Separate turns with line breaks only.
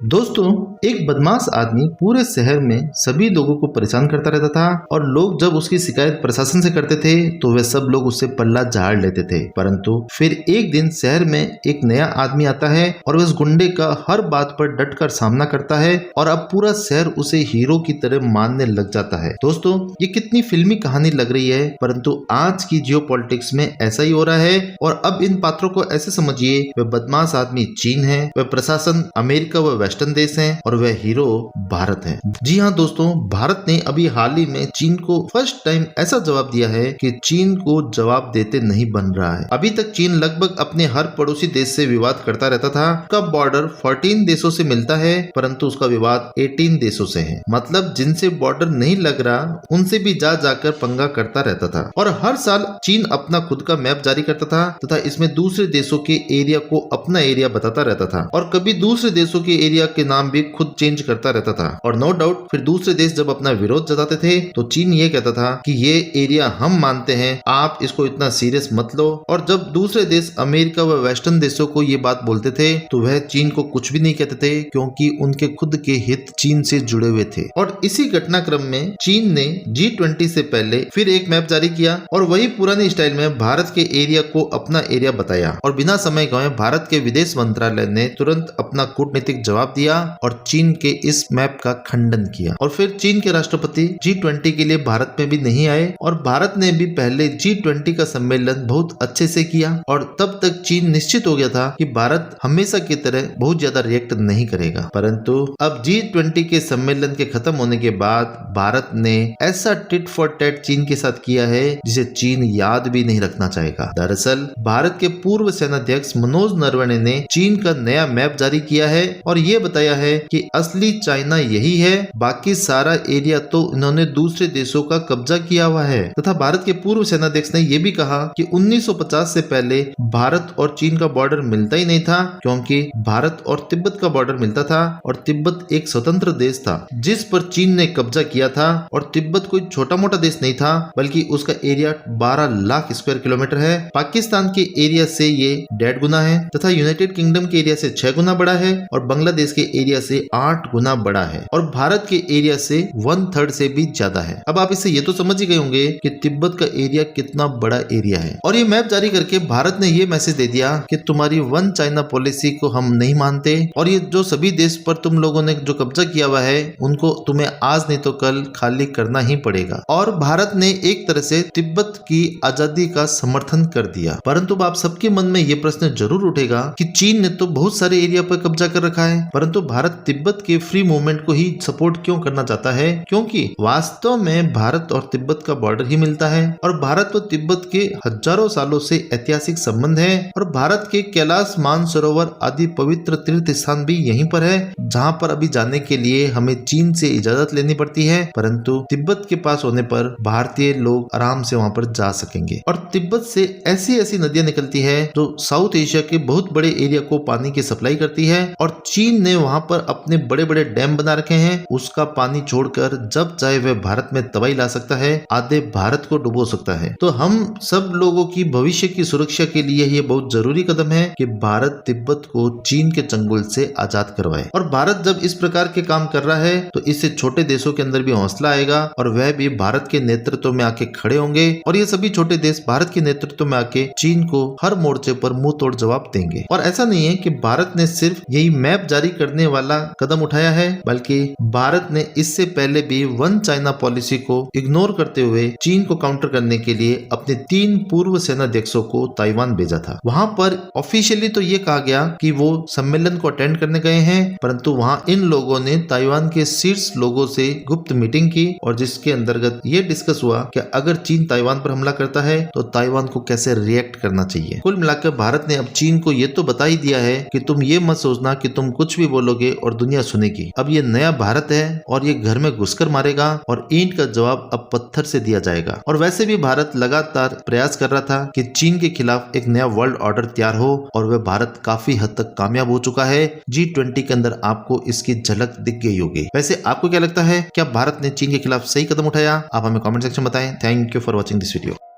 दोस्तों, एक बदमाश आदमी पूरे शहर में सभी लोगों को परेशान करता रहता था और लोग जब उसकी शिकायत प्रशासन से करते थे तो वे सब लोग उससे पल्ला झाड़ लेते थे। परंतु फिर एक दिन शहर में एक नया आदमी आता है और वह उस गुंडे का हर बात पर डटकर सामना करता है और अब पूरा शहर उसे हीरो की तरह मानने लग जाता है। दोस्तों, ये कितनी फिल्मी कहानी लग रही है, परंतु आज की जियोपॉलिटिक्स में ऐसा ही हो रहा है। और अब इन पात्रों को ऐसे समझिए, वह बदमाश आदमी चीन है, वह प्रशासन अमेरिका व वेस्टर्न देश है और वह हीरो भारत है। जी हाँ दोस्तों, भारत ने अभी हाल ही में चीन को फर्स्ट टाइम ऐसा जवाब दिया है कि चीन को जवाब देते नहीं बन रहा है। अभी तक चीन लगभग अपने हर पड़ोसी देश से विवाद करता रहता था। उसका बॉर्डर 14 देशों से मिलता है, परंतु उसका विवाद 18 देशों से है। मतलब जिनसे बॉर्डर नहीं लग रहा उनसे भी जा जाकर पंगा करता रहता था। और हर साल चीन अपना खुद का मैप जारी करता था तथा इसमें दूसरे देशों के एरिया को अपना एरिया बताता रहता था और कभी दूसरे देशों के एरिया के नाम भी खुद चेंज करता रहता था। और नो डाउट फिर दूसरे देश जब अपना विरोध जताते थे तो चीन ये कहता था कि ये एरिया हम मानते हैं, आप इसको इतना सीरियस मत लो। और जब दूसरे देश अमेरिका व वेस्टर्न देशों को ये बात बोलते थे तो वह चीन को कुछ भी नहीं कहते थे, क्योंकि उनके खुद के हित चीन से जुड़े हुए थे। और इसी घटनाक्रम में चीन ने G20 से पहले फिर एक मैप जारी किया और वही पुरानी स्टाइल में भारत के एरिया को अपना एरिया बताया। और बिना समय गंवाए भारत के विदेश मंत्रालय ने तुरंत अपना कूटनीतिक जवाब दिया और चीन के इस मैप का खंडन किया। और फिर चीन के राष्ट्रपति G20 के लिए भारत में भी नहीं आए और भारत ने भी पहले G20 का सम्मेलन बहुत अच्छे से किया। और तब तक चीन निश्चित हो गया था कि भारत हमेशा की तरह बहुत ज्यादा रिएक्ट नहीं करेगा। परंतु अब G20 के सम्मेलन के खत्म होने के बाद भारत ने ऐसा टिट फॉर टैट चीन के साथ किया है जिसे चीन याद भी नहीं रखना चाहेगा। दरअसल भारत के पूर्व सेनाध्यक्ष मनोज नरवणे ने चीन का नया मैप जारी किया है और ये बताया है कि असली चाइना यही है, बाकी सारा एरिया तो इन्होंने दूसरे देशों का कब्जा किया हुआ है। तथा भारत के पूर्व सेनाध्यक्ष ने यह भी कहा कि 1950 से पहले भारत और चीन का बॉर्डर मिलता ही नहीं था, क्योंकि भारत और तिब्बत का बॉर्डर मिलता था और तिब्बत एक स्वतंत्र देश था जिस पर चीन ने कब्जा किया था। और तिब्बत कोई छोटा मोटा देश नहीं था, बल्कि उसका एरिया 12 लाख स्क्वायर किलोमीटर है। पाकिस्तान के एरिया से ये 1.5 गुना है तथा यूनाइटेड किंगडम के एरिया से 6 गुना बड़ा है और बांग्लादेश के एरिया से 8 गुना बड़ा है और भारत के एरिया से 1/3 से भी ज्यादा है। अब आप इससे ये तो समझ ही गए होंगे कि तिब्बत का एरिया कितना बड़ा एरिया है। और ये मैप जारी करके भारत ने ये मैसेज दे दिया कि तुम्हारी वन चाइना पॉलिसी को हम नहीं मानते और ये जो सभी देश पर तुम लोगों ने जो कब्जा किया हुआ है उनको तुम्हें आज नहीं तो कल खाली करना ही पड़ेगा। और भारत ने एक तरह से तिब्बत की आजादी का समर्थन कर दिया। परंतु आप सबके मन में ये प्रश्न जरूर उठेगा कि चीन ने तो बहुत सारे एरिया पर कब्जा कर रखा है, परंतु भारत तिब्बत के फ्री मूवमेंट को ही सपोर्ट क्यों करना चाहता है? क्योंकि वास्तव में भारत और तिब्बत का बॉर्डर ही मिलता है और भारत और तिब्बत के हजारों सालों से ऐतिहासिक संबंध है और भारत के कैलाश मानसरोवर आदि पवित्र तीर्थ स्थान भी यहीं पर है, जहां पर अभी जाने के लिए हमें चीन से इजाजत लेनी पड़ती है। परंतु तिब्बत के पास होने पर भारतीय लोग आराम से वहां पर जा सकेंगे। और तिब्बत से ऐसी ऐसी नदियां निकलती है जो साउथ एशिया के बहुत बड़े एरिया को पानी की सप्लाई करती है और चीन ने वहां पर अपने बड़े बड़े डैम बना रखे हैं। उसका पानी छोड़कर जब चाहे वह भारत में तबाही ला सकता है, आधे भारत को डुबो सकता है। तो हम सब लोगों की भविष्य की सुरक्षा के लिए ये बहुत जरूरी कदम है कि भारत तिब्बत को चीन के चंगुल से आजाद करवाए। और भारत जब इस प्रकार के काम कर रहा है तो इससे छोटे देशों के अंदर भी हौसला आएगा और वह भी भारत के नेतृत्व में आके खड़े होंगे और ये सभी छोटे देश भारत के नेतृत्व में आके चीन को हर मोर्चे पर मुंह तोड़ जवाब देंगे। और ऐसा नहीं है कि भारत ने सिर्फ यही मैप जारी करने वाला कदम उठाया है, बल्कि भारत ने इससे पहले भी वन चाइना पॉलिसी को इग्नोर करते हुए चीन को काउंटर करने के लिए अपने 3 पूर्व सेनाध्यक्षों को ताइवान भेजा था। वहां पर ऑफिशियली तो ये कहा गया कि वो सम्मेलन को अटेंड करने गए हैं, परंतु वहां इन लोगों ने ताइवान के शीर्ष लोगों से गुप्त मीटिंग की और जिसके अंतर्गत ये डिस्कस हुआ कि अगर चीन ताइवान पर हमला करता है तो ताइवान को कैसे रिएक्ट करना चाहिए। कुल मिलाकर भारत ने अब चीन को ये तो बता ही दिया है कि तुम ये मत सोचना कि तुम कुछ भी बोलोगे और दुनिया सुनेगी। अब ये नया भारत है और ये घर में घुसकर मारेगा और ईंट का जवाब अब पत्थर से दिया जाएगा। और वैसे भी भारत लगातार प्रयास कर रहा था कि चीन के खिलाफ एक नया वर्ल्ड ऑर्डर तैयार हो और वह भारत काफी हद तक कामयाब हो चुका है। G20 के अंदर आपको इसकी झलक दिख गई होगी। वैसे आपको क्या लगता है, क्या भारत ने चीन के खिलाफ सही कदम उठाया? आप हमें कमेंट सेक्शन में बताएं। Thank you for watching this video.